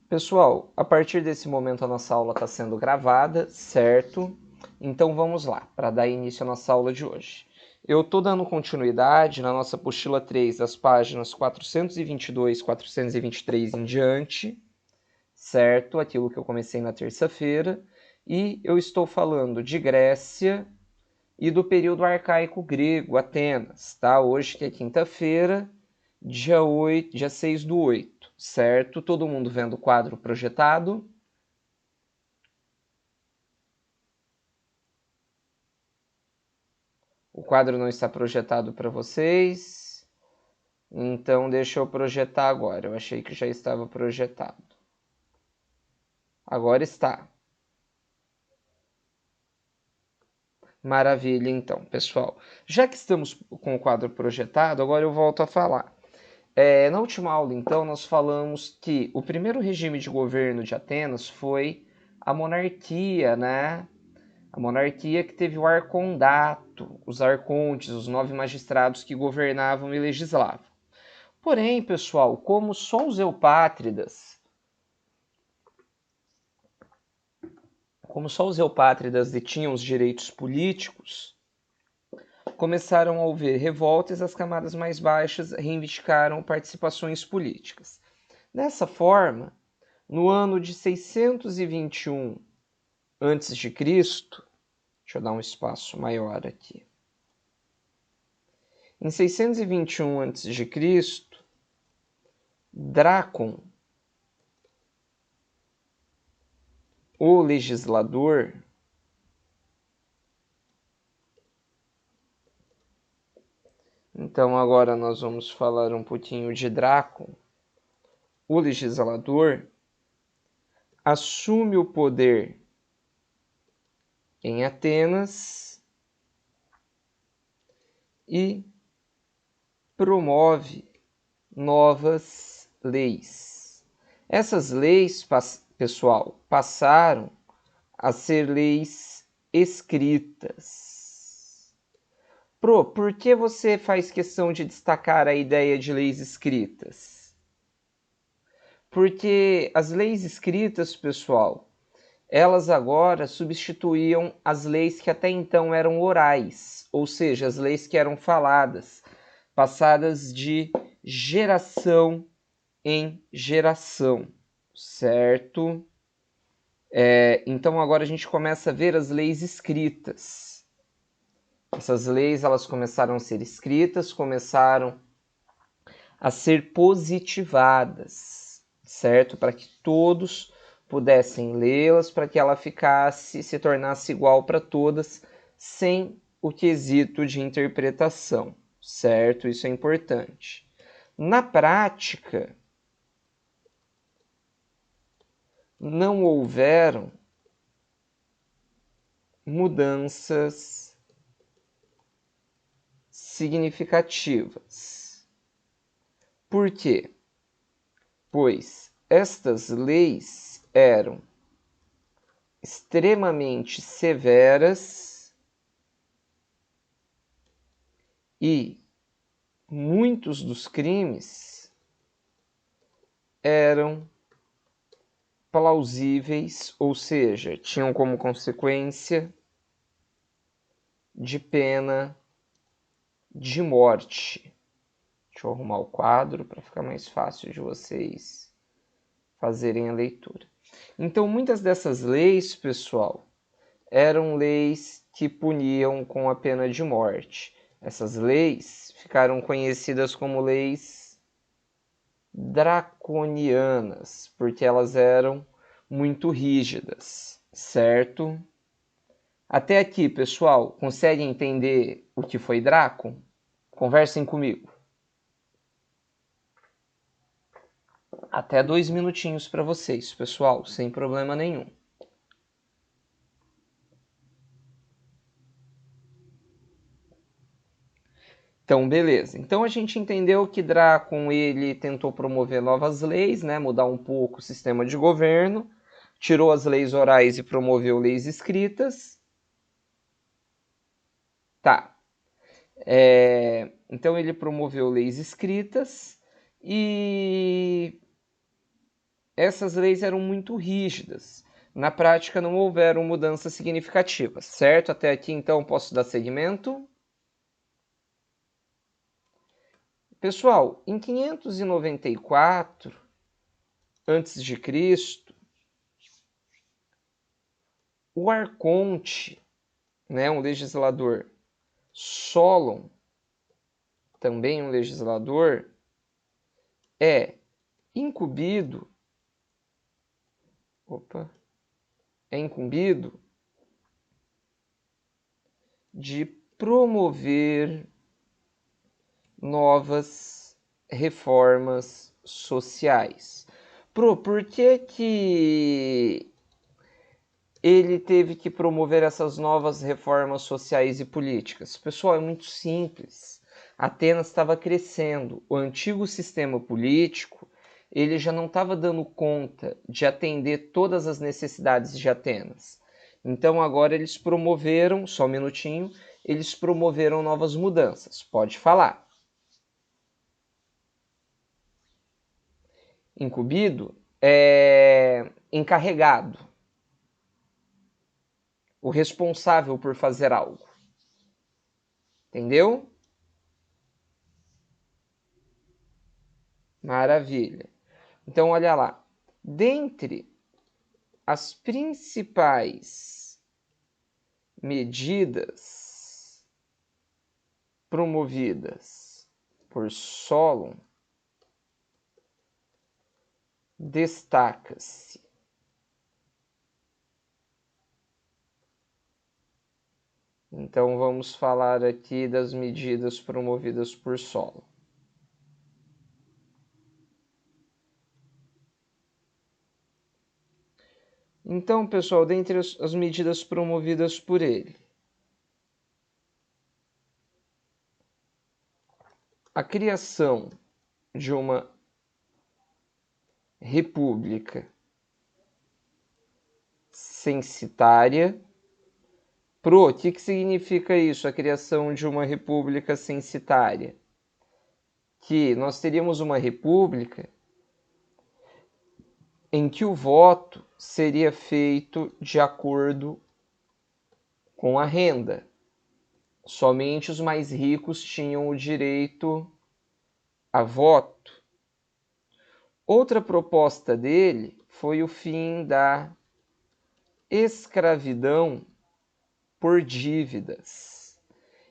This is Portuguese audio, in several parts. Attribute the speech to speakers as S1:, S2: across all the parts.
S1: Pessoal, a partir desse momento a nossa aula está sendo gravada, certo? Então vamos lá, para dar início à nossa aula de hoje. Eu estou dando continuidade na nossa apostila 3, das páginas 422, 423 em diante, certo? Aquilo que eu comecei na terça-feira. E eu estou falando de Grécia e do período arcaico grego, Atenas, tá? Hoje que é quinta-feira, dia 6/8, certo? Todo mundo vendo o quadro projetado? O quadro não está projetado para vocês, então deixa eu projetar agora. Eu achei que já estava projetado. Agora está. Maravilha, então, pessoal. Já que estamos com o quadro projetado, agora eu volto a falar. Na última aula, então, nós falamos que o primeiro regime de governo de Atenas foi a monarquia, né? A monarquia que teve o arcondato, os arcontes, os 9 magistrados que governavam e legislavam. Porém, pessoal, como só os eupátridas detinham os direitos políticos, começaram a haver revoltas e as camadas mais baixas reivindicaram participações políticas. Dessa forma, no ano de 621 a.C., deixa eu dar um espaço maior aqui. Em 621 a.C., Drácon, o legislador, então agora nós vamos falar um pouquinho de Drácon, o legislador, assume o poder em Atenas e promove novas leis. Essas leis, pessoal, passaram a ser leis escritas. Por que você faz questão de destacar a ideia de leis escritas? Porque as leis escritas, pessoal, elas agora substituíam as leis que até então eram orais, ou seja, as leis que eram faladas, passadas de geração em geração, certo? Então agora a gente começa a ver as leis escritas. Essas leis elas começaram a ser escritas, começaram a ser positivadas, certo? Para que todos pudessem lê-las, para que ela se tornasse igual para todas, sem o quesito de interpretação, certo? Isso é importante. Na prática, não houveram mudanças significativas. Por quê? Pois estas leis eram extremamente severas e muitos dos crimes eram plausíveis, ou seja, tinham como consequência de pena de morte. Deixa eu arrumar o quadro para ficar mais fácil de vocês fazerem a leitura. Então, muitas dessas leis, pessoal, eram leis que puniam com a pena de morte. Essas leis ficaram conhecidas como leis draconianas, porque elas eram muito rígidas, certo? Até aqui, pessoal, conseguem entender o que foi Drácon? Conversem comigo. Até 2 minutinhos para vocês, pessoal, sem problema nenhum. Então, beleza. Então a gente entendeu que Drácon ele tentou promover novas leis, né, mudar um pouco o sistema de governo, tirou as leis orais e promoveu leis escritas. Tá. Então ele promoveu leis escritas e essas leis eram muito rígidas. Na prática, não houveram mudanças significativas, certo? Até aqui, então, posso dar seguimento? Pessoal, em 594 a.C., o arconte, né, um legislador, Solon, também um legislador, é incumbido de promover novas reformas sociais. Por que ele teve que promover essas novas reformas sociais e políticas? Pessoal, é muito simples. Atenas estava crescendo. O antigo sistema político, ele já não estava dando conta de atender todas as necessidades de Atenas. Então agora eles promoveram, só um minutinho, eles promoveram novas mudanças. Pode falar. Incumbido é encarregado, o responsável por fazer algo. Entendeu? Maravilha. Então, olha lá. Dentre as principais medidas promovidas por Solon, destaca-se Então, vamos falar aqui das medidas promovidas por Solon. Então, pessoal, dentre as medidas promovidas por ele, a criação de uma república censitária. O que significa isso, a criação de uma república censitária? Que nós teríamos uma república em que o voto seria feito de acordo com a renda. Somente os mais ricos tinham o direito a voto. Outra proposta dele foi o fim da escravidão por dívidas.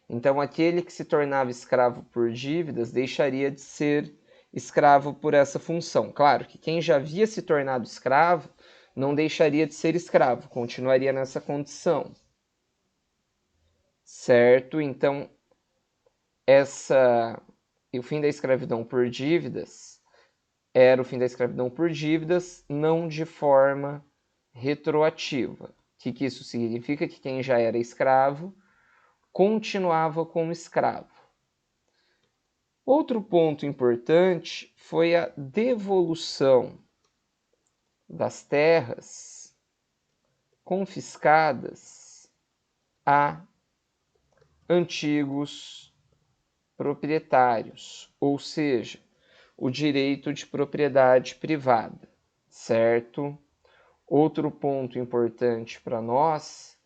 S1: Então, aquele que se tornava escravo por dívidas deixaria de ser escravo por essa função. Claro que quem já havia se tornado escravo não deixaria de ser escravo, continuaria nessa condição. Certo? Então, o fim da escravidão por dívidas era o fim da escravidão por dívidas, não de forma retroativa. O que isso significa? Que quem já era escravo continuava como escravo. Outro ponto importante foi a devolução das terras confiscadas a antigos proprietários, ou seja, o direito de propriedade privada, certo? Outro ponto importante para nós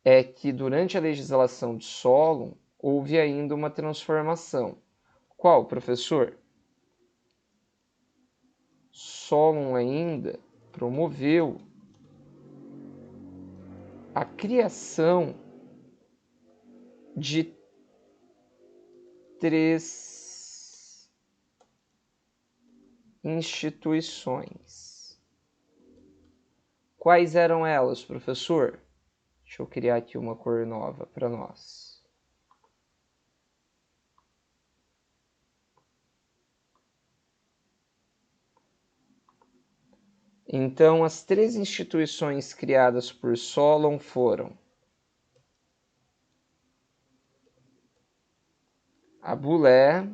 S1: é que durante a legislação de Solon houve ainda uma transformação. Qual, professor? Solon ainda promoveu a criação de 3 instituições. Quais eram elas, professor? Deixa eu criar aqui uma cor nova para nós. Então, as 3 instituições criadas por Solon foram a bulé,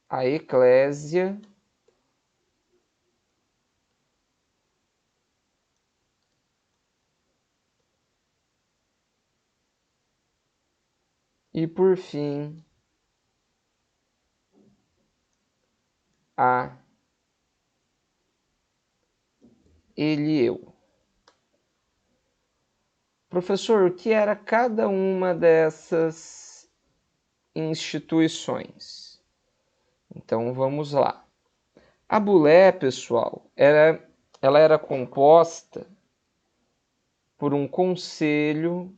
S1: a eclésia E por fim, a ele, eu. Professor, o que era cada uma dessas instituições? Então vamos lá. A bulé, pessoal, ela era composta por um conselho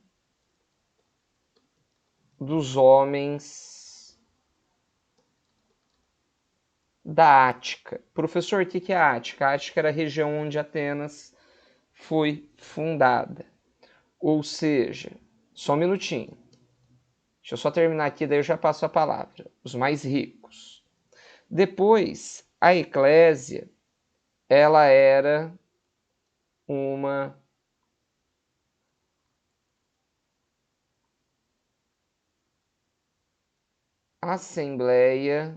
S1: dos homens da Ática. Professor, o que é a Ática? A Ática era a região onde Atenas foi fundada. Ou seja, só um minutinho. Deixa eu só terminar aqui, daí eu já passo a palavra. Os mais ricos. Depois, a eclésia, ela era uma assembleia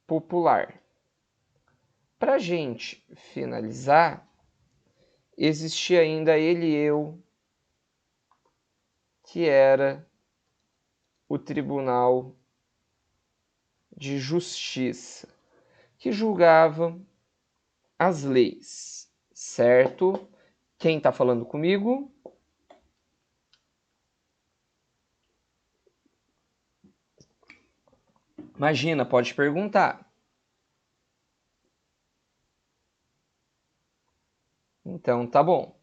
S1: popular. Para a gente finalizar, existia ainda ele e eu, que era o Tribunal de Justiça, que julgava as leis, certo? Quem está falando comigo? Imagina, pode perguntar. Então, tá bom.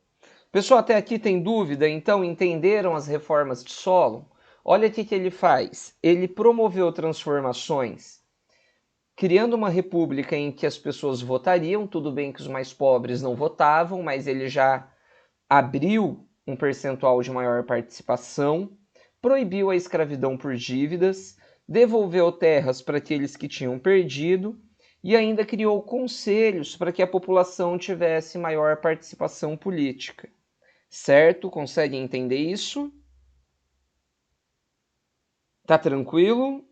S1: Pessoal, até aqui tem dúvida? Então, entenderam as reformas de Solon? Olha o que ele faz. Ele promoveu transformações, criando uma república em que as pessoas votariam. Tudo bem que os mais pobres não votavam, mas ele já abriu um percentual de maior participação, proibiu a escravidão por dívidas, devolveu terras para aqueles que tinham perdido e ainda criou conselhos para que a população tivesse maior participação política. Certo? Conseguem entender isso? Tá tranquilo?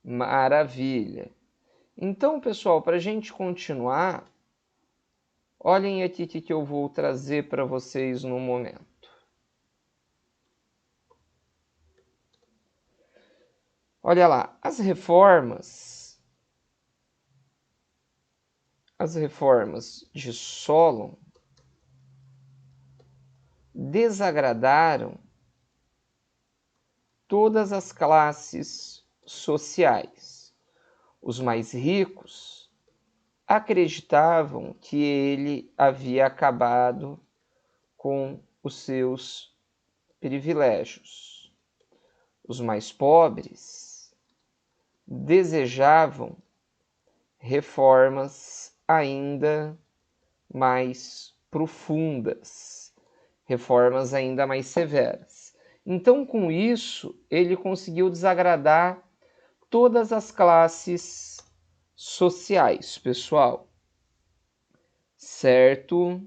S1: Maravilha. Então, pessoal, para a gente continuar, olhem aqui o que eu vou trazer para vocês no momento. Olha lá, as reformas de Solon desagradaram todas as classes sociais. Os mais ricos acreditavam que ele havia acabado com os seus privilégios. Os mais pobres desejavam reformas ainda mais profundas, reformas ainda mais severas. Então, com isso, ele conseguiu desagradar todas as classes sociais, pessoal. Certo?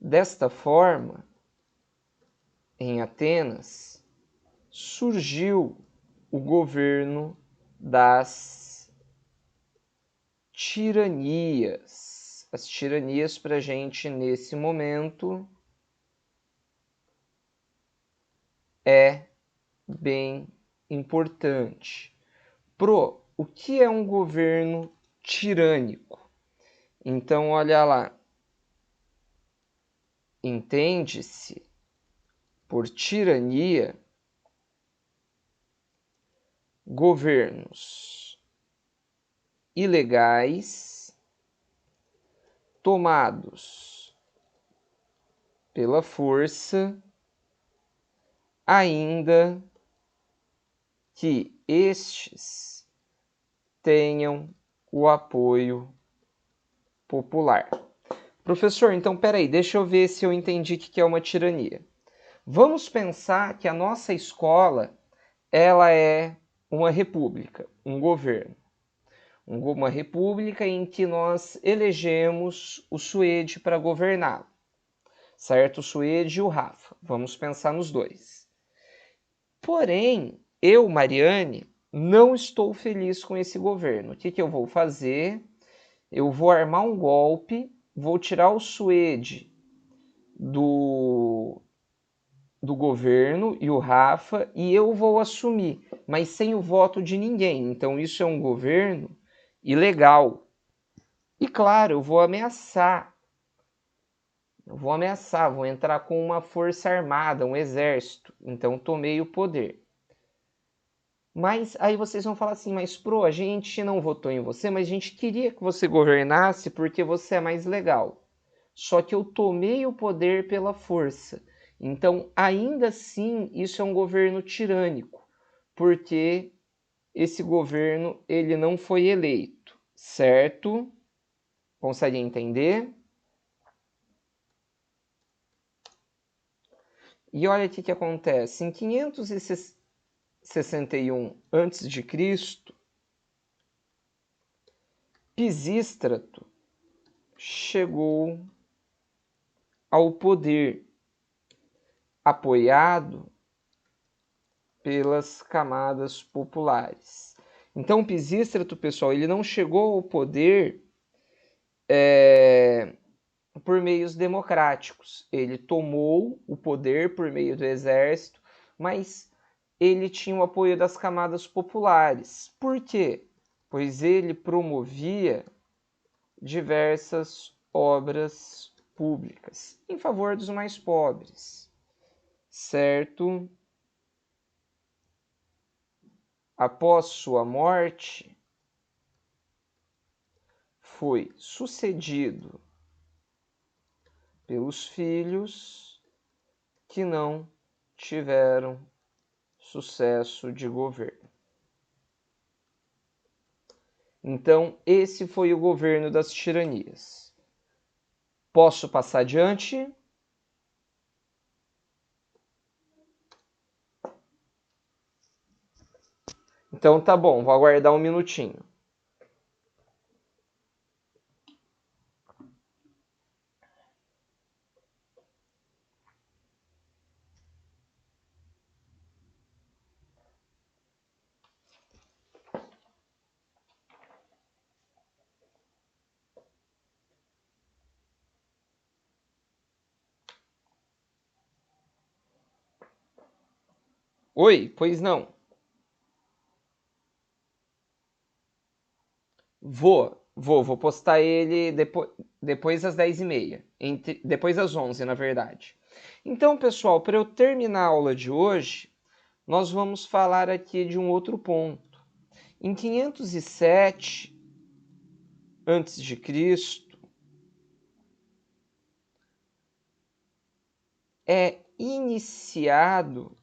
S1: Desta forma, em Atenas, surgiu o governo das tiranias. As tiranias para a gente, nesse momento, é bem importante. O que é um governo tirânico? Então, olha lá. Entende-se por tirania governos ilegais tomados pela força, ainda que estes tenham o apoio popular. Professor, então peraí, deixa eu ver se eu entendi o que é uma tirania. Vamos pensar que a nossa escola ela é uma república, um governo. Uma república em que nós elegemos o Suede para governá-la. Certo? O Suede e o Rafa. Vamos pensar nos dois. Porém, eu, Mariane, não estou feliz com esse governo. O que eu vou fazer? Eu vou armar um golpe, vou tirar o Suede do governo e o Rafa e eu vou assumir, mas sem o voto de ninguém. Então isso é um governo ilegal. E claro, eu vou ameaçar. Vou entrar com uma força armada, um exército. Então tomei o poder. Mas aí vocês vão falar assim, mas Pro, a gente não votou em você, mas a gente queria que você governasse porque você é mais legal. Só que eu tomei o poder pela força. Então, ainda assim, isso é um governo tirânico, porque esse governo ele não foi eleito, certo? Consegue entender? E olha o que acontece. Em 561 a.C., Pisístrato chegou ao poder, apoiado pelas camadas populares. Então, Pisístrato, pessoal, ele não chegou ao poder por meios democráticos. Ele tomou o poder por meio do exército, mas ele tinha o apoio das camadas populares. Por quê? Pois ele promovia diversas obras públicas em favor dos mais pobres, certo? Após sua morte, foi sucedido pelos filhos que não tiveram sucesso de governo. Então, esse foi o governo das tiranias. Posso passar adiante? Então tá bom, vou aguardar um minutinho. Oi, pois não. Vou postar ele depois das 10h30. Depois das 11, na verdade. Então, pessoal, para eu terminar a aula de hoje, nós vamos falar aqui de um outro ponto. Em 507 a.C., é iniciado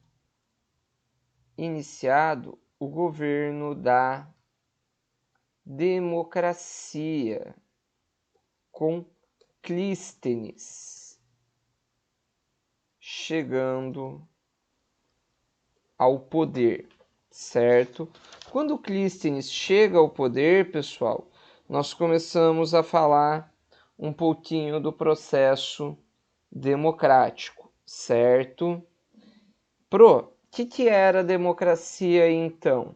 S1: o governo da democracia com Clístenes chegando ao poder, certo? Quando Clístenes chega ao poder, pessoal, nós começamos a falar um pouquinho do processo democrático, certo? Pro, o que era democracia então?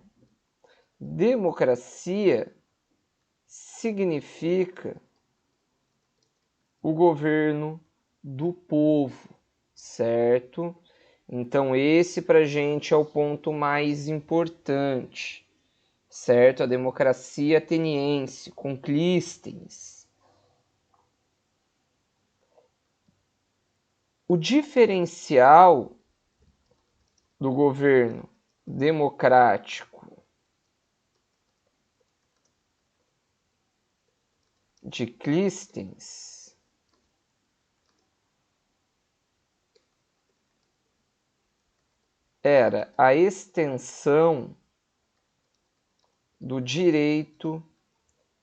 S1: Democracia significa o governo do povo, certo? Então esse para a gente é o ponto mais importante, certo? A democracia ateniense, com Clístenes. O diferencial do governo democrático de Clístenes era a extensão do direito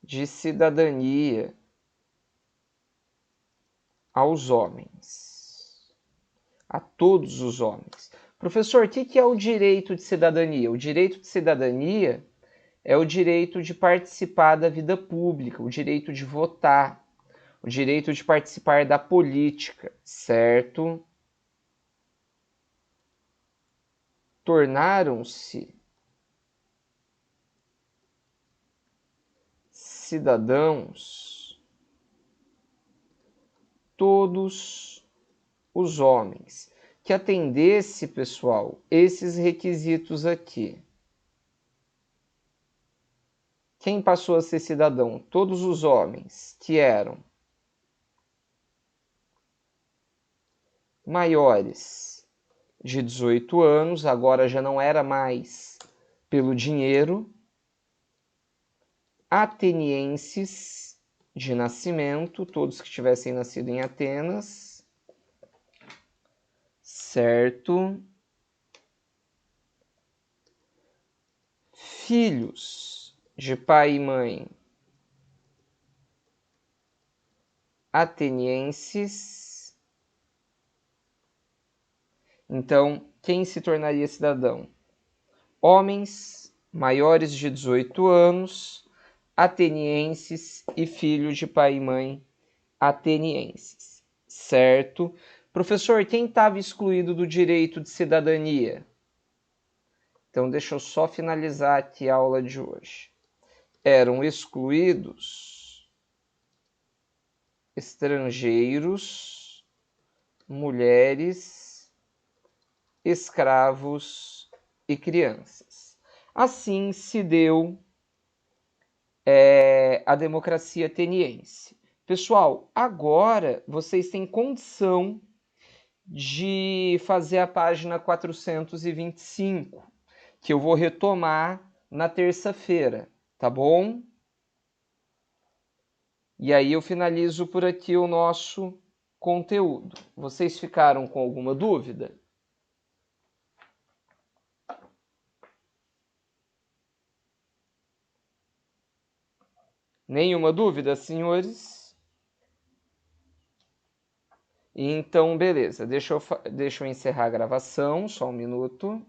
S1: de cidadania aos homens, a todos os homens. Professor, o que é o direito de cidadania? O direito de cidadania é o direito de participar da vida pública, o direito de votar, o direito de participar da política, certo? Tornaram-se cidadãos todos os homens que atendesse, pessoal, esses requisitos aqui. Quem passou a ser cidadão? Todos os homens que eram maiores de 18 anos, agora já não era mais pelo dinheiro, atenienses de nascimento, todos que tivessem nascido em Atenas, certo? Filhos de pai e mãe atenienses. Então, quem se tornaria cidadão? Homens maiores de 18 anos, atenienses e filhos de pai e mãe atenienses, certo? Professor, quem estava excluído do direito de cidadania? Então, deixa eu só finalizar aqui a aula de hoje. Eram excluídos estrangeiros, mulheres, escravos e crianças. Assim se deu a democracia ateniense. Pessoal, agora vocês têm condição de fazer a página 425, que eu vou retomar na terça-feira, tá bom? E aí eu finalizo por aqui o nosso conteúdo. Vocês ficaram com alguma dúvida? Nenhuma dúvida, senhores? Então, beleza. Deixa eu encerrar a gravação, só um minuto.